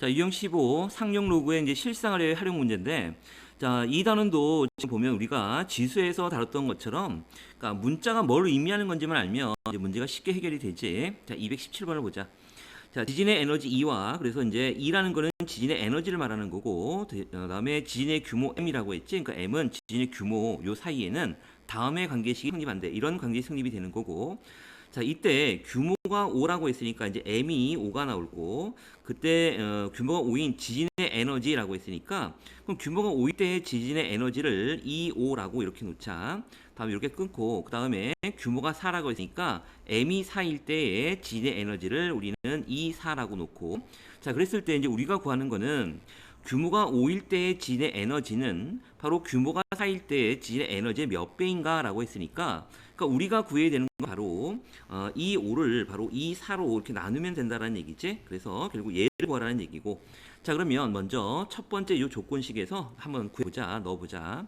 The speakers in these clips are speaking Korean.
자, 유형 15 상용 로그의 이제 실상을 활용 문제인데, 자, 이 단원도 지금 보면 우리가 지수에서 다뤘던 것처럼, 그러니까 문자가 뭘 의미하는 건지만 알면 이제 문제가 쉽게 해결이 되지. 자, 217번을 보자. 자, 지진의 에너지 E와, 그래서 이제 E라는 거는 지진의 에너지를 말하는 거고, 그다음에 지진의 규모 M이라고 했지. 그러니까 M은 지진의 규모 요 사이에는 다음의 관계식이 성립한대. 이런 관계식 성립이 되는 거고. 자, 이때 규모가 5라고 했으니까 이제 M이 5가 나올 거고, 그때 규모가 5인 지진의 에너지라고 했으니까, 그럼 규모가 5일 때의 지진의 에너지를 E5라고 이렇게 놓자. 다음에 이렇게 끊고, 그 다음에 규모가 4라고 했으니까 M이 4일 때의 지진의 에너지를 우리는 E4라고 놓고, 자, 그랬을 때 이제 우리가 구하는 거는 규모가 5일 때의 지진의 에너지는 바로 규모가 4일 때의 지진의 에너지의 몇 배인가 라고 했으니까, 그러니까 우리가 구해야 되는 건 바로 이 5를 바로 이 4로 이렇게 나누면 된다라는 얘기지. 그래서 결국 얘를 구하라는 얘기고. 자, 그러면 먼저 첫 번째 이 조건식에서 한번 구해보자. 넣어보자.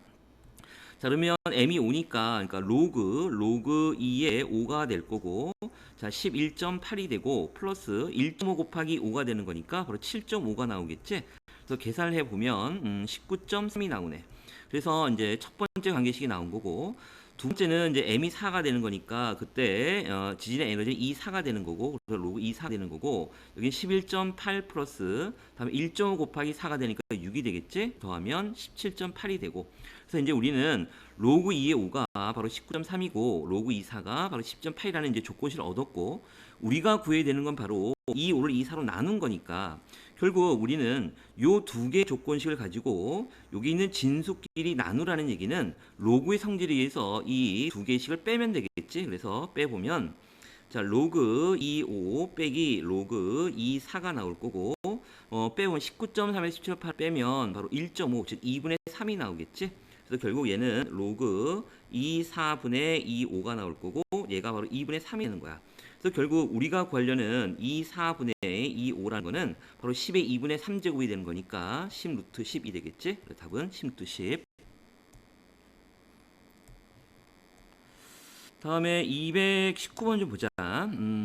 자, 그러면 m이 5니까 그러니까 로그 2에 5가 될 거고, 자, 11.8이 되고 플러스 1.5 곱하기 5가 되는 거니까 바로 7.5가 나오겠지. 그래서 계산을 해보면 19.3이 나오네. 그래서 이제 첫 번째 관계식이 나온 거고, 두 번째는 이제 m이 4가 되는 거니까 그때 지진의 에너지 E4가 되는 거고, 그래서 로그 E4가 되는 거고, 여기 11.8 플러스 다음에 1.5 곱하기 4가 되니까 6이 되겠지. 더하면 17.8이 되고, 그래서 이제 우리는 로그 2의 5가 바로 19.3이고 로그 24가 바로 10.8이라는 이제 조건식을 얻었고, 우리가 구해야 되는 건 바로 이 5를 이 4로 나눈 거니까 결국 우리는 요 두 개의 조건식을 가지고 여기 있는 진수끼리 나누라는 얘기는 로그의 성질에 의해서 이 두 개의 식을 빼면 되겠지. 그래서 빼보면 자, 로그 25 빼기 로그 24가 나올 거고, 빼면 19.3에서 17.8 빼면 바로 1.5, 즉 2분의 3이 나오겠지. 그래서 결국 얘는 로그 24분의 25가 나올 거고, 얘가 바로 2분의 3이 되는 거야. 그래서 결국 우리가 구하려는 24분의 25라는 거는 바로 10의 2분의 3제곱이 되는 거니까 10 루트 10이 되겠지. 그래서 답은 10 루트 10. 다음에 219번 좀 보자.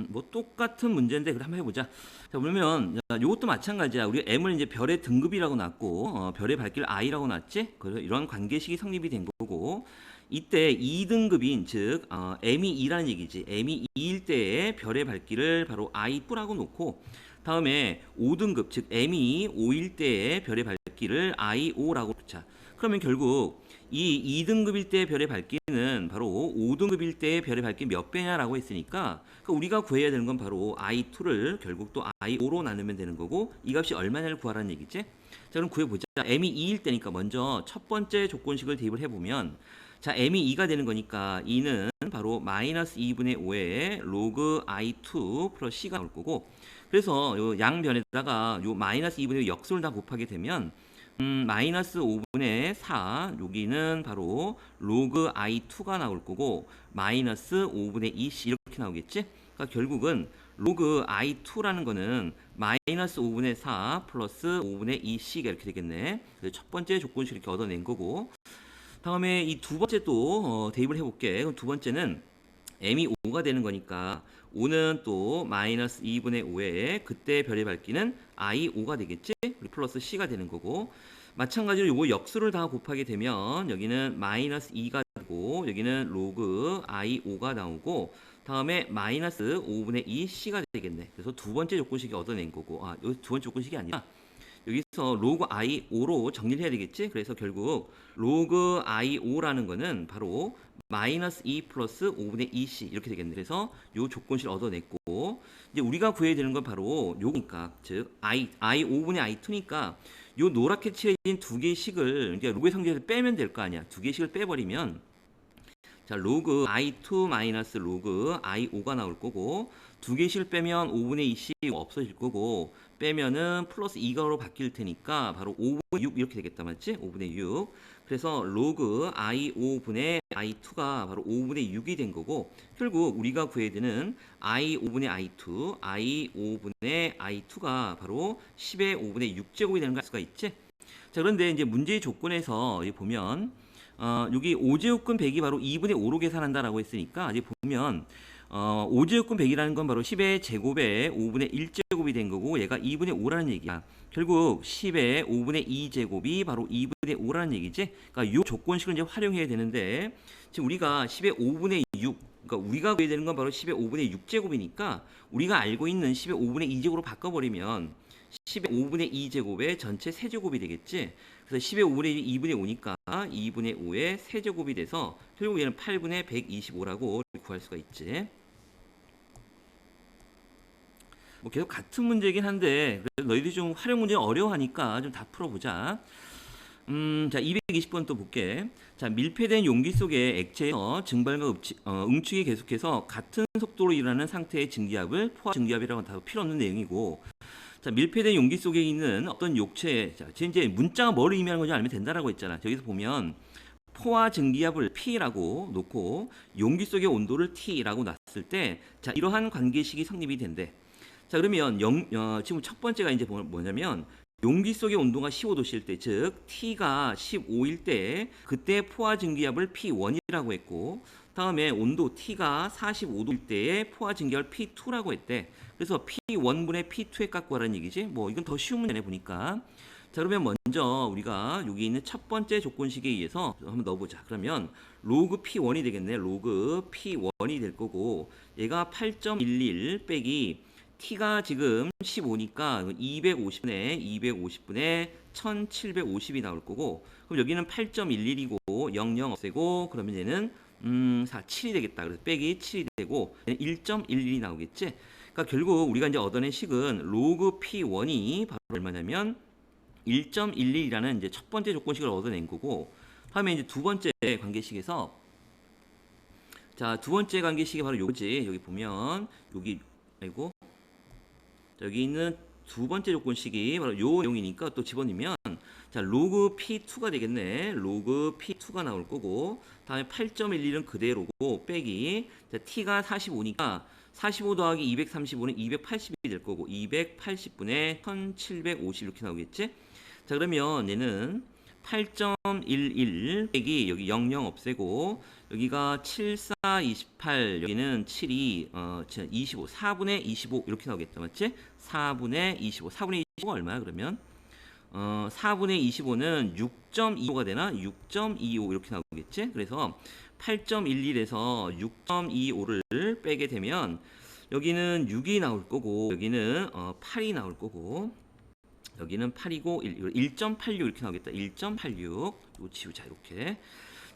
뭐 똑같은 문제인데 그럼 한번 해보자. 자, 그러면 이것도 마찬가지야. 우리 m을 이제 별의 등급이라고 놨고, 별의 밝기를 i라고 놨지. 그래서 이런 관계식이 성립이 된 거고, 이때 2등급인 즉 m이 2라는 얘기지. m이 2일 때의 별의 밝기를 바로 i2라고 놓고, 다음에 5등급 즉 m이 5일 때의 별의 밝기를 i5라고 놓자. 그러면 결국 이 2등급일 때의 별의 밝기는 바로 5등급일 때의 별의 밝기 몇 배냐라고 했으니까, 그러니까 우리가 구해야 되는 건 바로 i2를 결국 또 i5로 나누면 되는 거고, 이 값이 얼마냐를 구하라는 얘기지. 자, 그럼 구해보자. m이 2일 때니까 먼저 첫 번째 조건식을 대입을 해보면, 자, m이 2가 되는 거니까 2는 바로 마이너스 2분의 5에 로그 i2 플러스 c가 나올 거고, 그래서 요 양변에다가 요 마이너스 2분의 5 역수를 다 곱하게 되면 마이너스 5분의 4, 여기는 바로 로그 i2가 나올 거고, 마이너스 5분의 2c 이렇게 나오겠지? 그러니까 결국은 로그 i2라는 거는 마이너스 5분의 4 플러스 5분의 2c가 이렇게 되겠네. 그래서 첫 번째 조건식 이렇게 얻어낸 거고, 다음에 이 두 번째 또 대입을 해볼게. 그럼 두 번째는 m이 5가 되는 거니까 5는 또 마이너스 2분의 5에 그때 별의 밝기는 i5가 되겠지? 그리고 플러스 c가 되는 거고, 마찬가지로 요거 역수를 다 곱하게 되면 여기는 마이너스 2가 되고 여기는 로그 i5가 나오고, 다음에 마이너스 5분의 2c가 되겠네. 그래서 두 번째 조건식이 얻어낸 거고, 요 두 번째 조건식이 아니라 여기서 로그 i5로 정리를 해야 되겠지? 그래서 결국 로그 i5라는 거는 바로 마이너스 2 플러스 5분의 2c 이렇게 되겠네. 그래서 요 조건식을 얻어냈고, 이제 우리가 구해야 되는 건 바로 요니까, 즉 i5분의 i2니까 요 노랗게 칠해진 두 개의 식을 이제 로그의 성질에서 빼면 될 거 아니야. 두 개의 식을 빼버리면 자, 로그 i2 마이너스 로그 i5가 나올 거고, 두 개씩 빼면 5분의 2씩 없어질 거고, 빼면은 플러스 2가로 바뀔 테니까 바로 5분의 6 이렇게 되겠다, 맞지? 5분의 6. 그래서 로그 i5분의 i2가 바로 5분의 6이 된 거고, 결국 우리가 구해야 되는 i5분의 i2가 바로 10의 5분의 6제곱이 되는 걸 알 수가 있지? 자, 그런데 이제 문제의 조건에서 보면 여기 5제곱근 100이 바로 2분의 5로 계산한다라고 했으니까, 이제 보면 5제곱근 100이라는 건 바로 10의 제곱에 5분의 1제곱이 된 거고, 얘가 2분의 5라는 얘기야. 결국 10의 5분의 2제곱이 바로 2분의 5라는 얘기지. 그러니까 이 조건식을 이제 활용해야 되는데 지금 우리가 10의 5분의 6, 그러니까 우리가 구해야 되는 건 바로 10의 5분의 6제곱이니까 우리가 알고 있는 10의 5분의 2제곱으로 바꿔버리면 10의 5분의 2제곱의 전체 세제곱이 되겠지. 그래서 10의 5분의 2분의 5니까 2분의 5의 세제곱이 돼서 결국 얘는 8분의 125라고 구할 수가 있지. 뭐 계속 같은 문제이긴 한데 너희들이 좀 활용 문제 어려워하니까 좀 다 풀어보자. 자 220번 또 볼게. 자 밀폐된 용기 속의 액체에서 증발과 응축이 계속해서 같은 속도로 일어나는 상태의 증기압을 포화 증기압이라고 다 필요 없는 내용이고, 자 밀폐된 용기 속에 있는 어떤 욕체, 자 이제 문자가 뭐를 의미하는 건지 알면 된다라고 했잖아. 저기서 보면 포화 증기압을 P라고 놓고 용기 속의 온도를 T라고 놨을 때, 자 이러한 관계식이 성립이 된대. 자 그러면 지금 첫 번째가 이제 뭐냐면 용기 속의 온도가 15도씨일 때, 즉 T가 15일 때 그때 포화 증기압을 P1이라고 했고, 다음에 온도 T가 45도일 때의 포화 증기압을 P2라고 했대. 그래서 P1분의 P2의 값 구하라는 얘기지. 뭐 이건 더 쉬운 문제네 보니까. 자 그러면 먼저 우리가 여기 있는 첫 번째 조건식에 의해서 한번 넣어보자. 그러면 로그 P1이 되겠네. 로그 P1이 될 거고, 얘가 8.11 빼기 T가 지금 15니까 250분의 250분의 1750이 나올 거고, 그럼 여기는 8.11이고 00 없애고 그러면 얘는 7이 되겠다. 그래서 빼기 7이 되고 1.11이 나오겠지. 그러니까 결국 우리가 이제 얻어낸 식은 로그 P1이 바로 얼마냐면 1.11이라는 이제 첫 번째 조건식을 얻어낸 거고, 다음에 이제 두 번째 관계식에서, 자 두 번째 관계식이 바로 요거지. 여기 보면 여기 있는 두 번째 조건식이 바로 요 내용이니까 또 집어넣으면, 자 로그 P2가 되겠네. 로그 P2가 나올 거고, 다음에 8.11은 그대로고 빼기, 자 T가 45니까 45 더하기 235는 280이 될 거고 280분의 1750 이렇게 나오겠지. 자 그러면 얘는 8.11 빼기 여기 00 없애고 여기가 7, 4, 28 여기는 7이 25 4분의 25 이렇게 나오겠다. 맞지? 4분의 25 4분의 25가 얼마야 그러면? 4분의 25는 6.25가 되나? 6.25 이렇게 나오겠지? 그래서 8.11에서 6.25를 빼게 되면 여기는 6이 나올 거고 여기는 8이 나올 거고 여기는 8이고 1.86 이렇게 나오겠다. 1.86 이거 지우자 이렇게.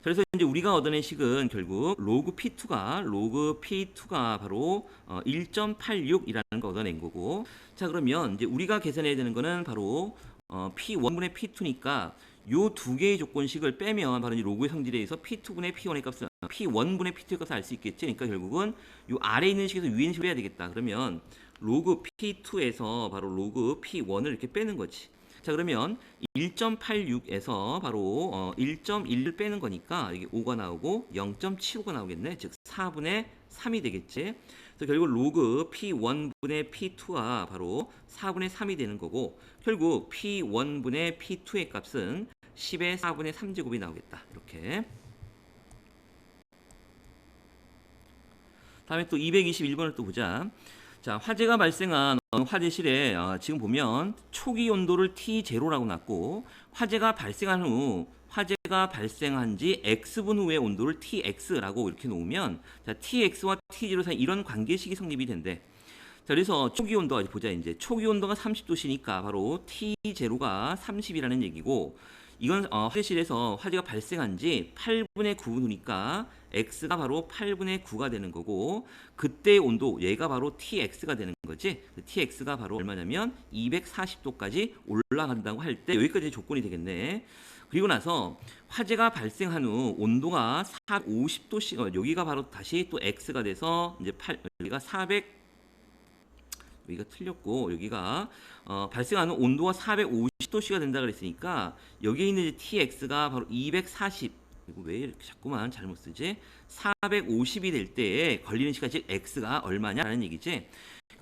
그래서 이제 우리가 얻어낸 식은 결국 로그 P2가 바로 1.86이라는 거 얻어낸 거고, 자 그러면 이제 우리가 계산해야 되는 거는 바로 P1분의 P2니까 요 두 개의 조건식을 빼면 바로 이제 로그의 성질에 의해서 P2분의 P1의 값을 P1분의 P2의 값을 알 수 있겠지. 그러니까 결국은 요 아래에 있는 식에서 위에 있는 식을 빼야 되겠다. 그러면 로그 P2에서 바로 로그 P1을 이렇게 빼는 거지. 자 그러면 1.86에서 바로 1.1을 빼는 거니까 여기 5가 나오고 0.75가 나오겠네. 즉 4분의 3이 되겠지. 그래서 결국 로그 P1분의 P2가 바로 4분의 3이 되는 거고, 결국 P1분의 P2의 값은 10의 4분의 3제곱이 나오겠다. 이렇게. 다음에 또 221번을 또 보자. 자, 화재가 발생한 화재실에 지금 보면 초기 온도를 T0라고 놨고, 화재가 발생한 지 X분 후의 온도를 TX라고 이렇게 놓으면, 자, TX와 T0 사이 이런 관계식이 성립이 된대. 자, 그래서 초기 온도가 보자. 이제 초기 온도가 30도씨니까 바로 T0가 30이라는 얘기고, 이건 화재실에서 화재가 발생한 지 8분의 9분 후니까 X가 바로 8분의 9가 되는 거고, 그때의 온도 얘가 바로 TX가 되는 거지. TX가 바로 얼마냐면 240도까지 올라간다고 할 때 여기까지 조건이 되겠네. 그리고 나서 화재가 발생한 후 온도가 450도씨, 여기가 바로 다시 또 X가 돼서 이제 여기가 400, 여기가 틀렸고 여기가 발생하는 온도가 450도씨가 된다 그랬으니까 여기에 있는 TX가 바로 240, 이거 왜 이렇게 자꾸만 잘못 쓰지? 450이 될 때에 걸리는 시간, 즉 X가 얼마냐라는 얘기지.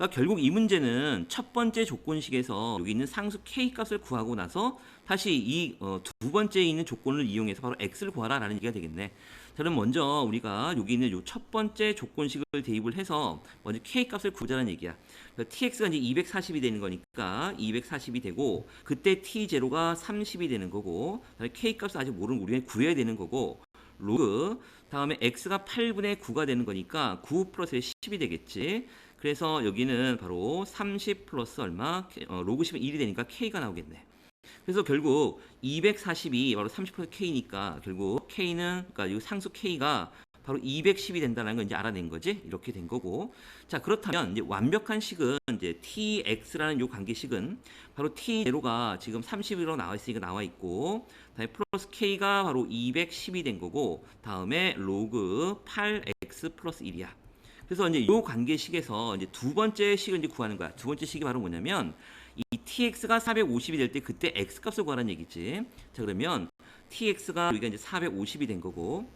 그러니까 결국 이 문제는 첫 번째 조건식에서 여기 있는 상수 k 값을 구하고 나서 다시 이 두 번째에 있는 조건을 이용해서 바로 x를 구하라라는 얘기가 되겠네. 자, 그럼 먼저 우리가 여기 있는 요 첫 번째 조건식을 대입을 해서 먼저 k 값을 구하자는 얘기야. tx가 이제 240이 되는 거니까 240이 되고 그때 t0가 30이 되는 거고 k 값을 아직 모르는 우리가 구해야 되는 거고 로그 다음에 x가 8분의 9가 되는 거니까 9 플러스 10이 되겠지. 그래서 여기는 바로 30 플러스 얼마? 로그 10은 1이 되니까 k가 나오겠네. 그래서 결국 240이 바로 30 플러스 k니까 결국 k는 그러니까 이 상수 k가 바로 210이 된다는 걸 이제 알아낸 거지. 이렇게 된 거고. 자, 그렇다면 이제 완벽한 식은 이제 tx라는 요 관계식은 바로 t0가 지금 30으로 나와 있으니까 나와 있고, 다음에 플러스 k가 바로 210이 된 거고, 다음에 로그 8x 플러스 1이야. 그래서 이제 이 관계식에서 이제 두 번째 식을 이제 구하는 거야. 두 번째 식이 바로 뭐냐면 이 tx가 450이 될 때 그때 x 값을 구하라는 얘기지. 자, 그러면 tx가 여기가 이제 450이 된 거고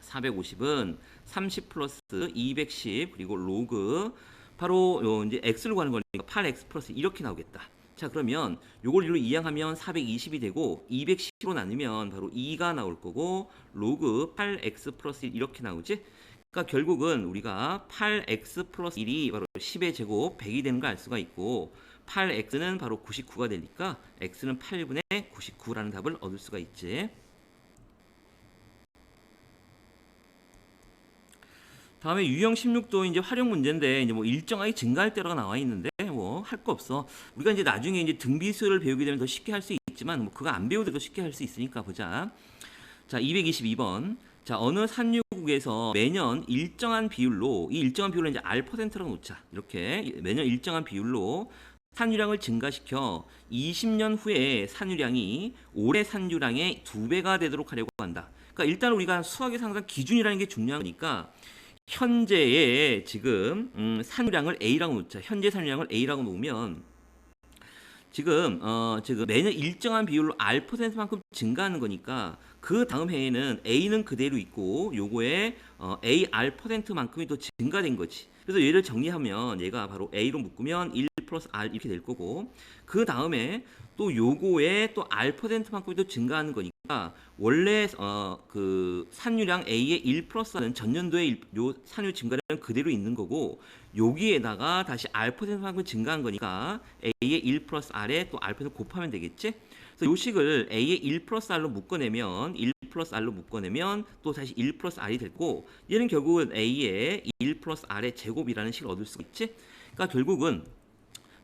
450은 30 플러스 210 그리고 로그 바로 요 이제 x를 구하는 거니까 8x 플러스 이렇게 나오겠다. 자, 그러면 요걸 일로 이항하면 420이 되고 210으로 나누면 바로 2가 나올 거고 로그 8x 플러스 1 이렇게 나오지. 그러니까 결국은 우리가 8x 플러스 1이 바로 10의 제곱 100이 되는 걸 알 수가 있고 8x는 바로 99가 되니까 x는 8분의 99라는 답을 얻을 수가 있지. 다음에 유형 16도 이제 활용 문제인데 이제 뭐 일정하게 증가할 때가 나와 있는데 뭐 할 거 없어. 우리가 이제 나중에 이제 등비수를 배우게 되면 더 쉽게 할 수 있지만 뭐 그거 안 배우더라도 쉽게 할 수 있으니까 보자. 자, 222번. 자, 어느 산유국에서 매년 일정한 비율로 이 일정한 비율을 이제 R%라고 놓자. 이렇게 매년 일정한 비율로 산유량을 증가시켜 20년 후에 산유량이 올해 산유량의 2배가 되도록 하려고 한다. 그러니까 일단 우리가 수학에서 항상 기준이라는 게 중요한 거니까 현재의 지금 산유량을 A라고 놓자. 현재 산유량을 A라고 놓으면 지금 매년 일정한 비율로 R%만큼 증가하는 거니까 그 다음 해에는 A는 그대로 있고 요거에 AR%만큼이 더 증가된 거지. 그래서 얘를 정리하면 얘가 바로 A로 묶으면 1 플러스 R 이렇게 될 거고 그 다음에 또 요거에 또 R%만큼이 더 증가하는 거니까 원래 그 산유량 A의 1 플러스 R은 전년도에 요 산유 증가量그대로 있는 거고 여기에다가 다시 R%만큼 증가한 거니까 A의 1 플러스 R에 또 R% 곱하면 되겠지? 그래서 요 식을 A의 1 플러스 R로 묶어내면 1 플러스 R로 묶어내면 또 다시 1 플러스 R이 됐고 얘는 결국은 A의 1 플러스 R의 제곱이라는 식을 얻을 수가 있지? 그러니까 결국은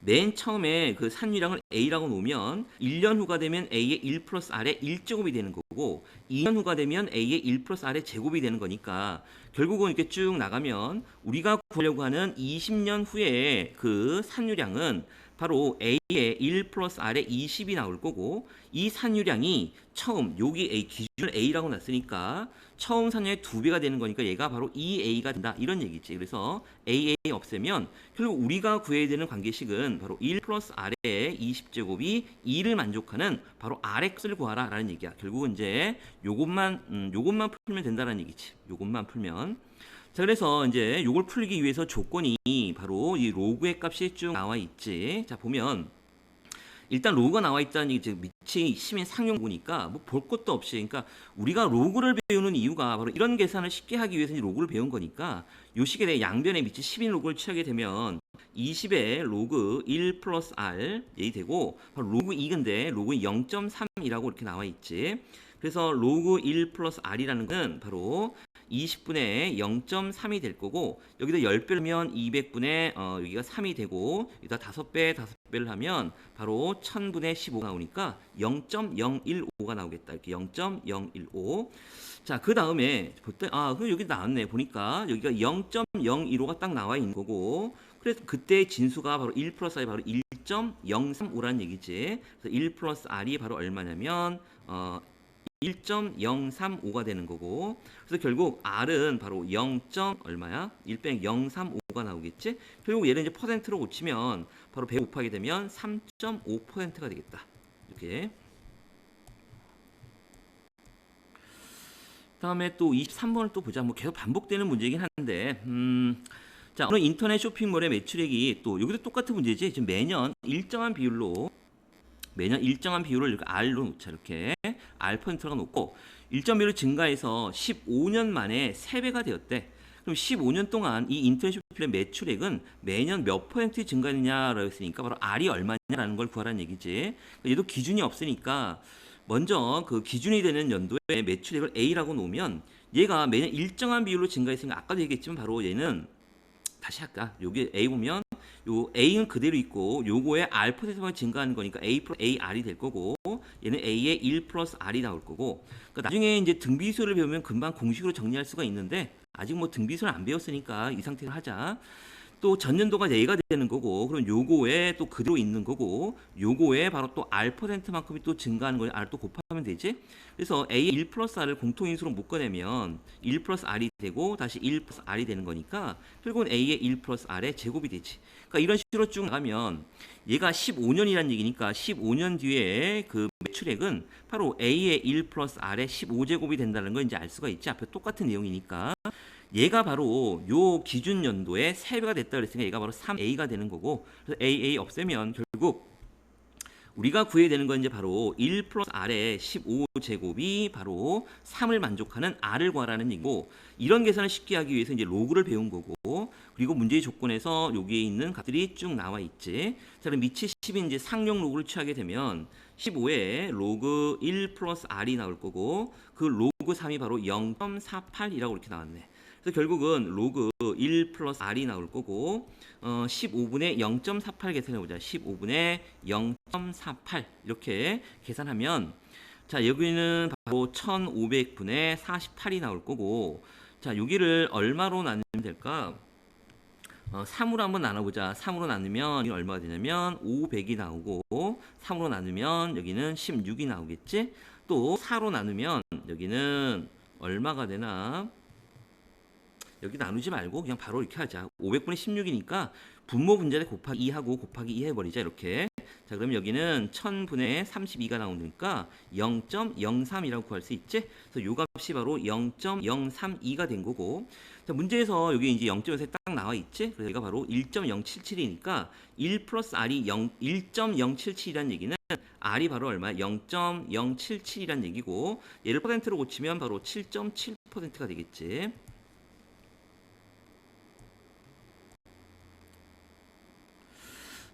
맨 처음에 그 산유량을 A라고 놓으면 1년 후가 되면 A의 1 플러스 R의 1제곱이 되는 거고 2년 후가 되면 A의 1 플러스 R의 제곱이 되는 거니까 결국은 이렇게 쭉 나가면 우리가 구하려고 하는 20년 후에 그 산유량은 바로 A의 1 플러스 R의 20이 나올 거고 이 산유량이 처음 여기 A 기준을 A라고 놨으니까 처음 산유의 2배가 되는 거니까 얘가 바로 2A가 된다 이런 얘기지. 그래서 AA 없애면 결국 우리가 구해야 되는 관계식은 바로 1 플러스 R의 20제곱이 2를 만족하는 바로 RX를 구하라 라는 얘기야. 결국은 이제 요것만 풀면 된다는 얘기지. 요것만 풀면. 자, 그래서 이제 요걸 풀기 위해서 조건이 바로 이 로그의 값이 쭉 나와 있지. 자, 보면 일단 로그가 나와 있다는 게 밑이 시민 상용구니까 뭐 볼 것도 없이 그러니까 우리가 로그를 배우는 이유가 바로 이런 계산을 쉽게 하기 위해서 로그를 배운 거니까 요 식에 대해 양변에 밑이 10인 로그를 취하게 되면 20의 로그 1 플러스 R 이 되고 바로 로그 2인데 로그 0.3이라고 이렇게 나와 있지. 그래서 로그 1 플러스 R이라는 건 바로 20분의 0.3이 될 거고 여기다 10배를 하면 200분의 여기가 3이 되고 여기다 5배를 하면 바로 1000분의 15가 나오니까 0.015가 나오겠다. 이렇게 0.015. 자, 그 다음에 그럼 여기 나왔네. 보니까 여기가 0.015가 딱 나와 있는 거고 그래서 그때 진수가 바로 1 플러스 R이 바로 1.035라는 얘기지. 그래서 1 플러스 R이 바로 얼마냐면 1.035가 되는 거고 그래서 결국 R은 바로 0. 얼마야? 1-035가 나오겠지? 결국 얘를 이제 퍼센트로 고치면 바로 100 곱하게 되면 3.5%가 되겠다. 이렇게. 다음에 또 23번을 또 보자. 뭐 계속 반복되는 문제이긴 한데 자, 오늘 인터넷 쇼핑몰의 매출액이 또 여기도 똑같은 문제지. 지금 매년 일정한 비율로 이렇게 R로 놓자. 이렇게 R%가 놓고 일정 비율로 증가해서 15년 만에 3배가 되었대. 그럼 15년 동안 이 인터넷 쇼핑몰의 매출액은 매년 몇 퍼센트 증가했냐라고 했으니까 바로 R이 얼마냐라는 걸 구하라는 얘기지. 얘도 기준이 없으니까 먼저 그 기준이 되는 연도에 매출액을 A라고 놓으면 얘가 매년 일정한 비율로 증가했으니까 아까도 얘기했지만 바로 얘는 다시 할까? 여기 A 보면 요 A는 그대로 있고 요거에 R%만 증가하는 거니까 A 플러스 AR이 될 거고 얘는 A의 1 플러스 R이 나올 거고 그러니까 나중에 이제 등비수를 배우면 금방 공식으로 정리할 수가 있는데 아직 뭐 등비수를 안 배웠으니까 이 상태로 하자. 또 전년도가 A가 되는 거고 그럼 요거에 또 그대로 있는 거고 요거에 바로 또 R%만큼이 또 증가하는 거에 R 또 곱하면 되지. 그래서 A의 1 플러스 R을 공통인수로 묶어내면 1 플러스 R이 되고 다시 1 플러스 R이 되는 거니까 결국은 A의 1 플러스 R의 제곱이 되지. 그러니까 이런 식으로 쭉 나가면 얘가 15년이란 얘기니까 15년 뒤에 그 매출액은 바로 A의 1 플러스 R의 15제곱이 된다는 걸 이제 알 수가 있지. 앞에 똑같은 내용이니까. 얘가 바로 요 기준 연도에 3배가 됐다 그랬으니까 얘가 바로 3A가 되는 거고 그래서 AA 없애면 결국 우리가 구해야 되는 건 이제 바로 1 플러스 R의 15제곱이 바로 3을 만족하는 R을 구하라는 얘기고 이런 계산을 쉽게 하기 위해서 이제 로그를 배운 거고 그리고 문제의 조건에서 여기에 있는 값들이 쭉 나와 있지. 자, 그럼 밑이 10인 이제 상용 로그를 취하게 되면 15에 로그 1 플러스 R이 나올 거고 그 로그 3이 바로 0.48이라고 이렇게 나왔네. 그래서 결국은 로그 1 플러스 R이 나올 거고 15분의 0.48 계산해보자. 15분의 0.48 이렇게 계산하면 자 여기는 바로 1500분의 48이 나올 거고 자 여기를 얼마로 나누면 될까? 3으로 한번 나눠보자. 3으로 나누면 여기는 얼마가 되냐면 500이 나오고 3으로 나누면 여기는 16이 나오겠지? 또 4로 나누면 여기는 얼마가 되나? 여기 나누지 말고 그냥 바로 이렇게 하자. 500분의 16이니까 분모 분자대 곱하기 2하고 곱하기 2 해버리자. 이렇게. 자 그럼 여기는 1000분의 32가 나오니까 0.03이라고 구할 수 있지? 그래서 요 값이 바로 0.032가 된 거고 자 문제에서 여기 이제 0.에서 딱 나와 있지? 그래서 얘가 바로 1.077이니까 1 플러스 R이 1.077이란 얘기는 R이 바로 얼마야? 0.077이란 얘기고 얘를 퍼센트로 고치면 바로 7.7%가 되겠지.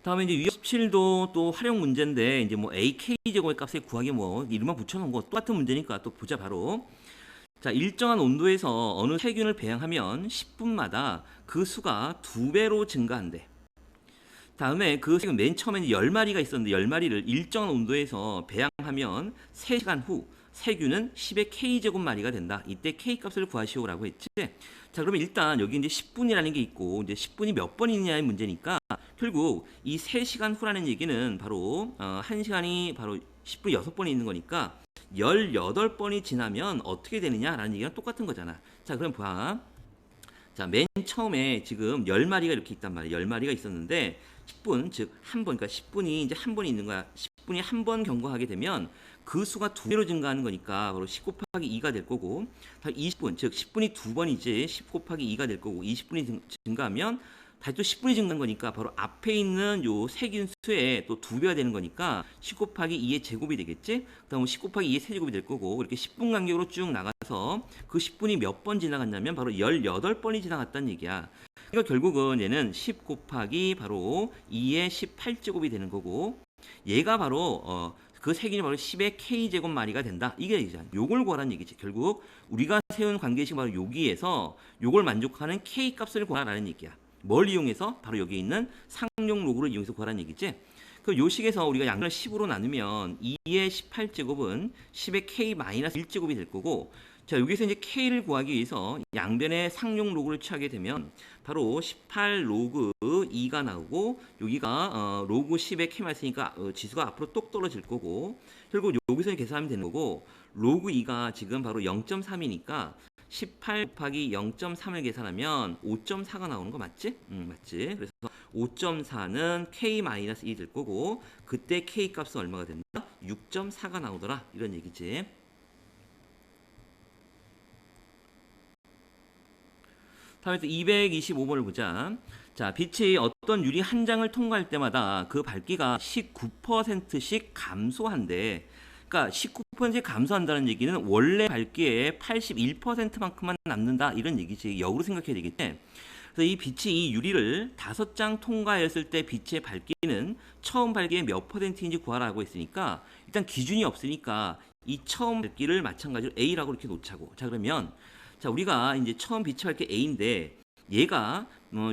다음에 이제 유형 17도 또 활용 문제인데 이제 뭐 AK 제곱의 값을 구하기 뭐 이름만 붙여놓은 거 똑같은 문제니까 또 보자 바로. 자 일정한 온도에서 어느 세균을 배양하면 10분마다 그 수가 2배로 증가한대. 다음에 그 세균 맨 처음에는 10마리가 있었는데 10마리를 일정한 온도에서 배양하면 3시간 후 세균은 10의 K제곱마리가 된다. 이때 K값을 구하시오라고 했지. 자, 그러면 일단 여기 이제 10분이라는 게 있고 이제 10분이 몇 번 있느냐의 문제니까 결국 이 3시간 후라는 얘기는 바로 1시간이 바로 10분이 6번이 있는 거니까 18번이 지나면 어떻게 되느냐라는 얘기랑 똑같은 거잖아. 자, 그럼 봐. 자, 맨 처음에 지금 10마리가 이렇게 있단 말이야. 10마리가 있었는데 10분, 즉 한 번, 그러니까 10분이 이제 한 번이 있는 거야. 10분이 한 번 경과하게 되면 그 수가 2배로 증가하는 거니까 바로 10 곱하기 2가 될 거고 20분, 즉 10분이 2번이지 10 곱하기 2가 될 거고 20분이 증가하면 다시 또 10분이 증가한 거니까 바로 앞에 있는 요 세균 수에 또 2배가 되는 거니까 10 곱하기 2의 제곱이 되겠지? 그 다음 10 곱하기 2의 세제곱이 될 거고 이렇게 10분 간격으로 쭉 나가서 그 10분이 몇 번 지나갔냐면 바로 18번이 지나갔다는 얘기야. 그러니까 결국은 얘는 10 곱하기 바로 2의 18제곱이 되는 거고 얘가 바로 그 세균이 바로 10의 K제곱 마리가 된다. 이게 얘기잖아. 요걸 구하라는 얘기지. 결국 우리가 세운 관계식 바로 여기에서 요걸 만족하는 K값을 구하라는 얘기야. 뭘 이용해서? 바로 여기 있는 상용 로그를 이용해서 구하라는 얘기지. 그럼 요 식에서 우리가 양변을 10으로 나누면 2의 18제곱은 10의 K-1제곱이 될 거고 자 여기서 이제 K를 구하기 위해서 양변의 상용 로그를 취하게 되면 바로 18 로그 2가 나오고 여기가 로그 10의 K만 있으니까 지수가 앞으로 똑 떨어질 거고 결국 여기서 계산하면 되는 거고 로그 2가 지금 바로 0.3이니까 18 곱하기 0.3을 계산하면 5.4가 나오는 거 맞지? 맞지. 그래서 5.4는 K-2 될 거고 그때 K 값은 얼마가 된다? 6.4가 나오더라. 이런 얘기지. 다음에 225번을 보자. 자, 빛이 어떤 유리 한 장을 통과할 때마다 그 밝기가 19%씩 감소한대. 그러니까 19% 감소한다는 얘기는 원래 밝기의 81%만큼만 남는다 이런 얘기지. 역으로 생각해야 되겠지. 그래서 이 빛이 이 유리를 5장 통과했을 때 빛의 밝기는 처음 밝기의 몇 %인지 구하라고 했으니까 일단 기준이 없으니까 이 처음 밝기를 마찬가지로 A라고 이렇게 놓자고. 자, 그러면 자, 우리가 이제 처음 빛의 밝기 A인데 얘가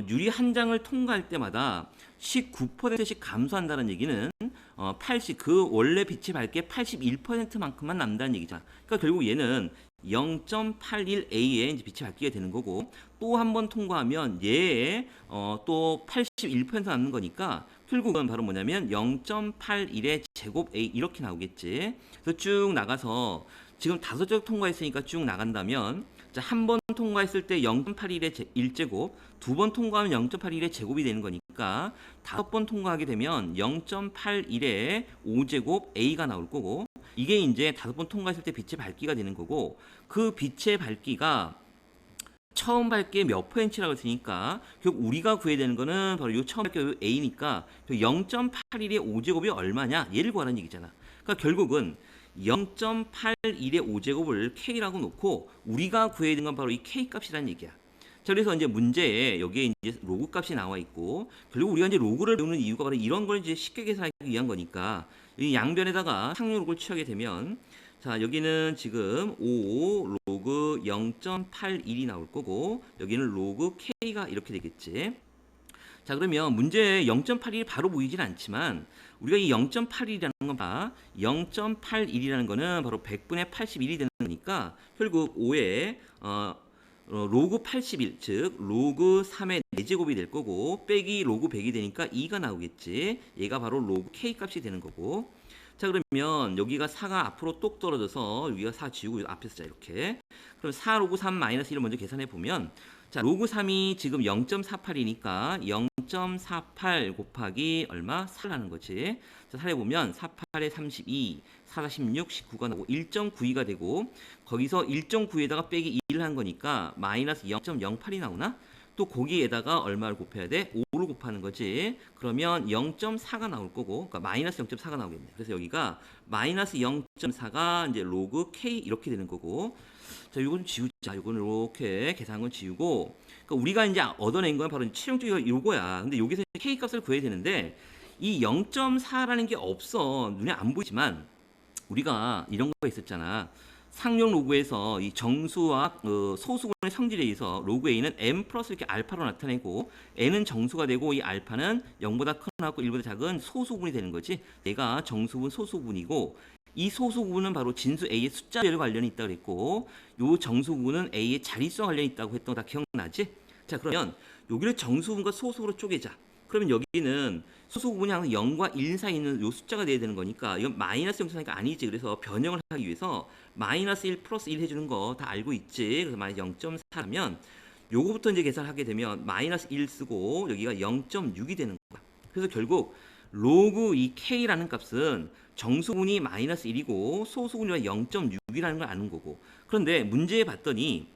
유리 한 장을 통과할 때마다 19%씩 감소한다는 얘기는 그 원래 빛의 밝기의 81%만큼만 남는다는 얘기잖아. 그러니까 결국 얘는 0.81A의 이제 빛의 밝기가 되는 거고 또 한 번 통과하면 얘의 또 81% 남는 거니까 결국은 바로 뭐냐면 0.81의 제곱 A 이렇게 나오겠지. 그래서 쭉 나가서 지금 5장 통과했으니까 쭉 나간다면 자, 한 번 통과했을 때 0.81의 1제곱, 두 번 통과하면 0.81의 제곱이 되는 거니까 5번 통과하게 되면 0.81의 5제곱 A가 나올 거고 이게 이제 5번 통과했을 때 빛의 밝기가 되는 거고 그 빛의 밝기가 처음 밝기의 몇 %라고 했으니까 결국 우리가 구해야 되는 거는 바로 이 처음 밝기 A니까 0.81의 5제곱이 얼마냐? 얘를 구하라는 얘기잖아. 그러니까 결국은 0.81의 5제곱을 K라고 놓고 우리가 구해야 되는 건 바로 이 K 값이라는 얘기야. 자, 그래서 이제 문제에 여기에 이제 로그 값이 나와 있고 결국 우리가 이제 로그를 배우는 이유가 바로 이런 걸 이제 쉽게 계산하기 위한 거니까 이 양변에다가 상용 로그를 취하게 되면 자, 여기는 지금 5 로그 0.81이 나올 거고 여기는 로그 K가 이렇게 되겠지. 자, 그러면 문제에 0.81이 바로 보이진 않지만 우리가 이 0.81이라는 건 봐. 0.81이라는 거는 바로 100분의 81이 되는 거니까 결국 5에 로그 81, 즉 로그 3의 4제곱이 될 거고 빼기 로그 100이 되니까 2가 나오겠지. 얘가 바로 로그 K 값이 되는 거고. 자, 그러면 여기가 4가 앞으로 똑 떨어져서 여기가 4 지우고 앞에서 자 이렇게. 그럼 4 로그 3 마이너스 1을 먼저 계산해 보면 자, 로그 3이 지금 0.48이니까 0.48 곱하기 얼마? 4를 하는 거지. 자, 살해보면 48에 32, 4, 16, 19가 나오고 1.92가 되고 거기서 1.9에다가 빼기 1을 한 거니까 마이너스 0.08이 나오나? 또 거기에다가 얼마를 곱해야 돼? 5를 곱하는 거지. 그러면 0.4가 나올 거고, 그러니까 마이너스 0.4가 나오겠네. 그래서 여기가 마이너스 0.4가 이제 로그 K 이렇게 되는 거고. 자, 이건 지우자. 이건 이렇게 계산한 건 지우고. 그러니까 우리가 이제 얻어낸 건 바로 최종적인 요거야. 근데 여기서 K 값을 구해야 되는데 이 0.4라는 게 없어. 눈에 안 보이지만 우리가 이런 거 있었잖아. 상용 로그에서 이 정수와 소수분의 성질에 의해서 로그 A는 m 플러스 이렇게 알파로 나타내고 n은 정수가 되고 이 알파는 0보다 크고 1보다 작은 소수분이 되는 거지. 얘가 정수분 소수분이고 이 소수분은 바로 진수 A의 숫자별과 관련이 있다고 그랬고 요 정수분은 A의 자릿수와 관련이 있다고 했던 거 다 기억나지? 자, 그러면 여기를 정수분과 소수분으로 쪼개자. 그러면 여기는 소수분이 항상 0과 1 사이에 있는 요 숫자가 돼야 되는 거니까 이건 마이너스 0사니까 아니지. 그래서 변형을 하기 위해서 마이너스 1 플러스 1 해주는 거 다 알고 있지. 그래서 마이너스 0.4면 요거부터 이제 계산하게 되면 마이너스 1 쓰고 여기가 0.6이 되는 거야. 그래서 결국 로그 이 K라는 값은 정수분이 마이너스 1이고 소수분이 0.6이라는 걸 아는 거고. 그런데 문제에 봤더니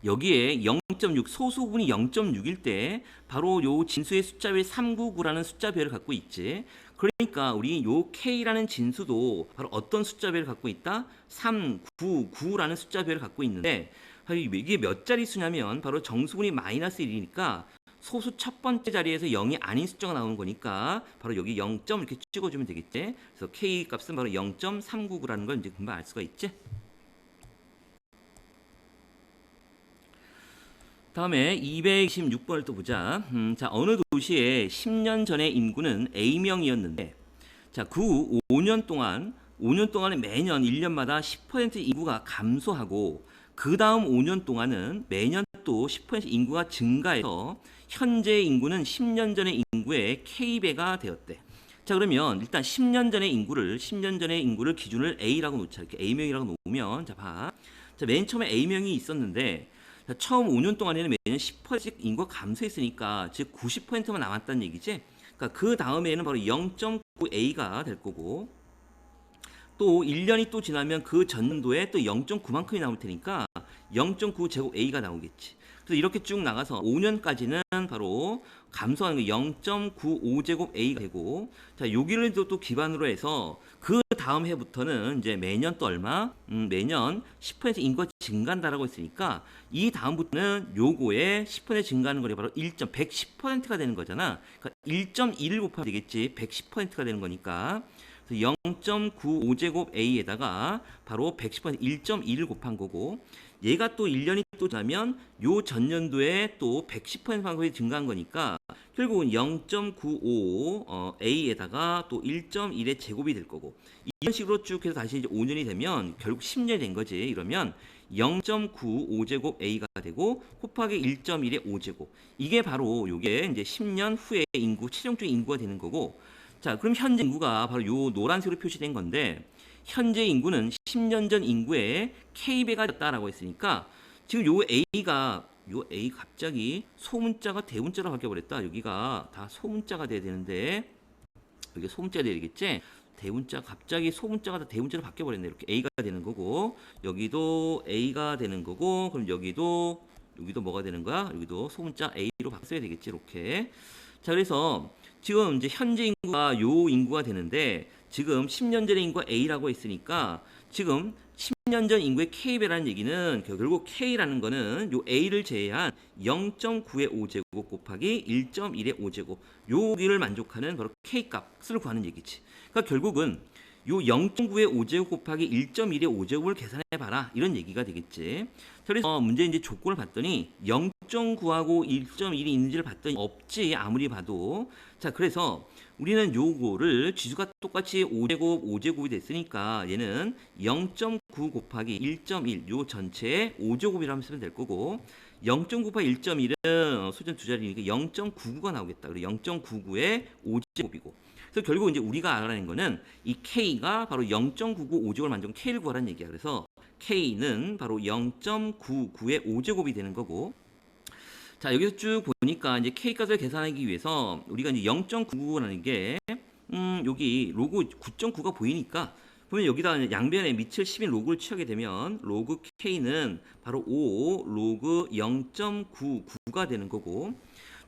여기에 0.6 소수분이 0.6일 때 바로 요 진수의 숫자별 399라는 숫자별을 갖고 있지. 그러니까 우리 요 K라는 진수도 바로 어떤 숫자별을 갖고 있다? 399라는 숫자별을 갖고 있는데 이게 몇 자릿수냐면 바로 정수분이 마이너스 1이니까 소수 첫 번째 자리에서 0이 아닌 숫자가 나오는 거니까 바로 여기 0. 이렇게 찍어주면 되겠지. 그래서 K 값은 바로 0.399라는 걸 이제 금방 알 수가 있지. 다음에 226번을 또 보자. 자, 어느 도시의 10년 전의 인구는 A명이었는데 자, 그 후 5년 동안에 매년 1년마다 10% 인구가 감소하고 그 다음 5년 동안은 매년 또 10% 인구가 증가해서 현재 인구는 10년 전의 인구의 K배가 되었대. 자, 그러면 일단 10년 전의 인구를 기준을 A라고 놓자. 이렇게 A명이라고 놓으면 자, 봐. 자, 맨 처음에 A명이 있었는데 자, 처음 5년 동안에는 매년 10%씩 인구가 감소했으니까 즉 90%만 남았다는 얘기지. 그러니까 그 다음에는 바로 0.9A가 될 거고 또 1년이 또 지나면 그 전년도에 또 0.9만큼이 나올 테니까 0.9 제곱 A가 나오겠지. 그래서 이렇게 쭉 나가서 5년까지는 바로 감소하는 거 0.95제곱 A가 되고, 자, 여기를 또 기반으로 해서 그 다음 해부터는 이제 매년 또 얼마? 매년 10% 인구가 증가한다라고 했으니까 이 다음부터는 요거에 10% 증가하는 거리 바로 110%가 되는 거잖아. 그러니까 1.1을 곱하면 되겠지. 110%가 되는 거니까. 0.95제곱 A에다가 바로 110% 1.1을 곱한 거고, 얘가 또 1년이 또 지나면 요 전년도에 또 110% 증가한 거니까 결국은 0.95 A에다가 또 1.1의 제곱이 될 거고, 이런 식으로 쭉 해서 다시 이제 5년이 되면 결국 10년이 된 거지. 이러면 0.95제곱 A가 되고 곱하기 1.1의 5제곱. 이게 바로 요게 이제 10년 후에 인구, 최종적 인구가 되는 거고, 자, 그럼 현재 인구가 바로 요 노란색으로 표시된 건데, 현재 인구는 10년 전 인구의 K배가 됐다라고 했으니까 지금 요 A가 갑자기 소문자가 대문자로 바뀌어버렸다. 여기가 다 소문자가 돼야 되는데 여기 소문자가 돼야 되겠지? 대문자 갑자기 소문자가 다 대문자로 바뀌어버렸네. 이렇게 A가 되는 거고, 여기도 A가 되는 거고, 그럼 여기도 뭐가 되는 거야? 여기도 소문자 A로 바뀌어야 되겠지. 이렇게. 자, 그래서 지금 이제 현재 인구가 요 인구가 되는데, 지금 10년 전의 인구가 A라고 했으니까 지금 10년 전 인구의 K배라는 얘기는 결국 K라는 거는 요 A를 제외한 0.9의 5제곱 곱하기 1.1의 5제곱, 여기를 만족하는 바로 K 값을 구하는 얘기지. 그러니까 결국은 요 0.9의 5제곱 곱하기 1.1의 5제곱을 계산해봐라, 이런 얘기가 되겠지. 그래서 문제 이제 조건을 봤더니 0.9하고 1.1이 있는지를 봤더니 없지, 아무리 봐도. 자, 그래서 우리는 요거를 지수가 똑같이 5제곱 5제곱이 됐으니까 얘는 0.9 곱하기 1.1 요 전체의 5제곱이라고 쓰면 될 거고, 0.9 곱하기 1.1은 소전 두 자리니까 0.99가 나오겠다. 그리고 0.99의 5제곱이고. 그래서 결국 이제 우리가 알아낸 거는 이 K가 바로 0.99 5제곱을 만족한 K를 구하라는 얘기야. 그래서 K는 바로 0.99의 5제곱이 되는 거고, 자, 여기서 쭉 보니까 이제 K 값을 계산하기 위해서 우리가 이제 0.99라는 게 여기 로그 9.9가 보이니까 보면 여기다 양변에 밑을 10인 로그를 취하게 되면 로그 K는 바로 5 로그 0.99가 되는 거고,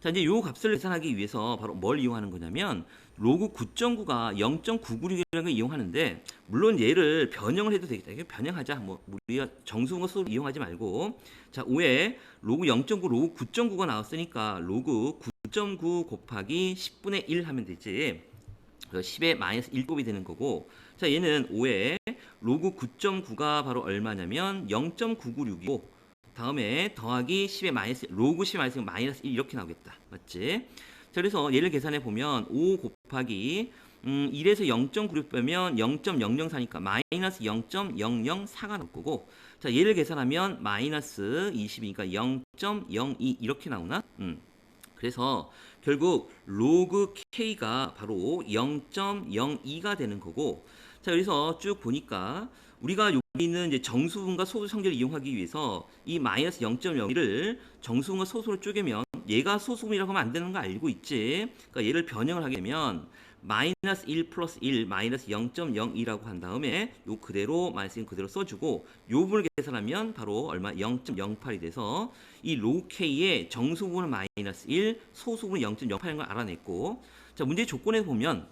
자, 이제 요 값을 계산하기 위해서 바로 뭘 이용하는 거냐면 로그 9.9가 0.996이라는 걸 이용하는데, 물론 얘를 변형을 해도 되겠다. 이게 변형하자. 뭐 우리가 정수분과 수를 이용하지 말고, 자, 5에 로그 0.9 로그 9.9가 나왔으니까 로그 9.9 곱하기 10분의 1 하면 되지. 그래서 10의 마이너스 1곱이 되는 거고, 자, 얘는 5에 로그 9.9가 바로 얼마냐면 0.996이고, 다음에 더하기 10의 마이너스 로그 10의 마이너스 마이너스 1 이렇게 나오겠다. 맞지? 자, 그래서 얘를 계산해 보면 5 곱하기 1에서 0.96 빼면 0.004니까 마이너스 0.004가 나올 거고, 자, 얘를 계산하면 마이너스 20이니까 0.02 이렇게 나오나? 그래서 결국 로그 K가 바로 0.02가 되는 거고, 자, 그래서 쭉 보니까 우리가 여기 있는 이제 정수분과 소수 성질을 이용하기 위해서 이 마이너스 0.01을 정수분과 소수로 쪼개면 얘가 소수분이라고 하면 안 되는 거 알고 있지? 그러니까 얘를 변형을 하게 되면 마이너스 1 플러스 1 마이너스 0.02라고 한 다음에 요 그대로 마이너스 1 그대로 써주고, 요 부분을 계산하면 바로 얼마 0.08이 돼서 이 로그 K의 정수분은 마이너스 1 소수분은 0.08인 걸 알아냈고, 자, 문제 조건에 보면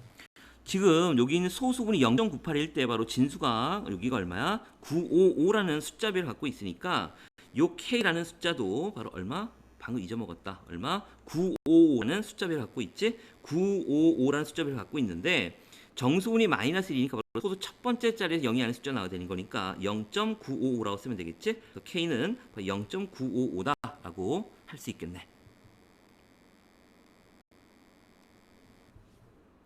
지금 여기 있는 소수분이 0.98일 때 바로 진수가 여기가 얼마야? 955라는 숫자별을 갖고 있으니까 요 K라는 숫자도 바로 얼마? 방금 잊어먹었다. 얼마? 955라는 숫자별을 갖고 있지? 955라는 숫자별을 갖고 있는데 정수분이 마이너스 1이니까 바로 소수 첫 번째 자리에서 0이 아닌 숫자 나와야 되는 거니까 0.955라고 쓰면 되겠지? 그래서 K는 0.955다라고 할 수 있겠네.